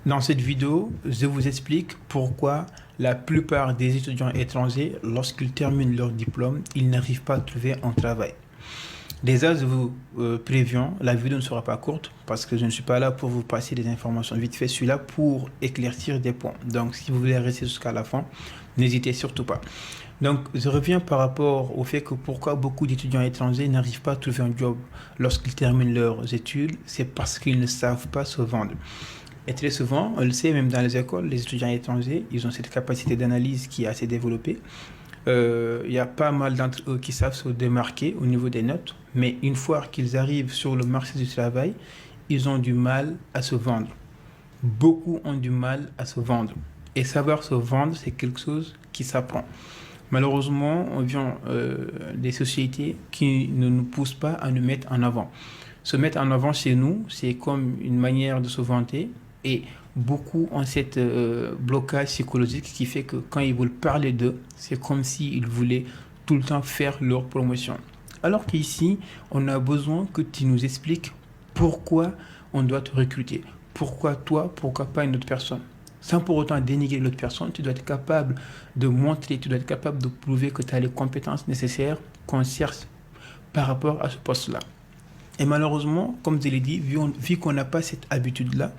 Dans cette vidéo, je vous explique pourquoi la plupart des étudiants étrangers, lorsqu'ils terminent leur diplôme, ils n'arrivent pas à trouver un travail. Déjà, je vous préviens, la vidéo ne sera pas courte parce que je ne suis pas là pour vous passer des informations vite fait. Je suis là pour éclaircir des points. Donc, si vous voulez rester jusqu'à la fin, n'hésitez surtout pas. Donc, je reviens par rapport au fait que pourquoi beaucoup d'étudiants étrangers n'arrivent pas à trouver un job lorsqu'ils terminent leurs études, c'est parce qu'ils ne savent pas se vendre. Et très souvent, on le sait, même dans les écoles, les étudiants étrangers, ils ont cette capacité d'analyse qui est assez développée. Il y a pas mal d'entre eux qui savent se démarquer au niveau des notes, mais une fois qu'ils arrivent sur le marché du travail, ils ont du mal à se vendre. Beaucoup ont du mal à se vendre. Et savoir se vendre, c'est quelque chose qui s'apprend. Malheureusement, on vient des sociétés qui ne nous poussent pas à nous mettre en avant. Se mettre en avant chez nous, c'est comme une manière de se vanter. Et beaucoup ont cette blocage psychologique qui fait que quand ils veulent parler d'eux, c'est comme s'ils voulaient tout le temps faire leur promotion. Alors qu'ici, on a besoin que tu nous expliques pourquoi on doit te recruter. Pourquoi toi, pourquoi pas une autre personne. Sans pour autant dénigrer l'autre personne, tu dois être capable de montrer, tu dois être capable de prouver que tu as les compétences nécessaires qu'on cherche par rapport à ce poste-là. Et malheureusement, comme je l'ai dit, vu qu'on n'a pas cette habitude-là,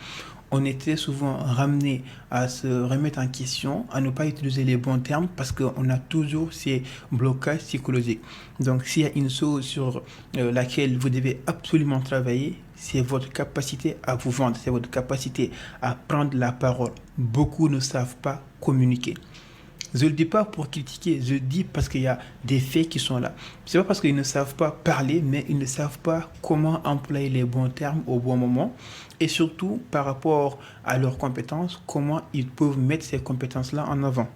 on était souvent ramené à se remettre en question, à ne pas utiliser les bons termes parce qu'on a toujours ces blocages psychologiques. Donc, s'il y a une chose sur laquelle vous devez absolument travailler, c'est votre capacité à vous vendre, c'est votre capacité à prendre la parole. Beaucoup ne savent pas communiquer. Je ne le dis pas pour critiquer, je le dis parce qu'il y a des faits qui sont là. Ce n'est pas parce qu'ils ne savent pas parler, mais ils ne savent pas comment employer les bons termes au bon moment. Et surtout, par rapport à leurs compétences, comment ils peuvent mettre ces compétences-là en avant.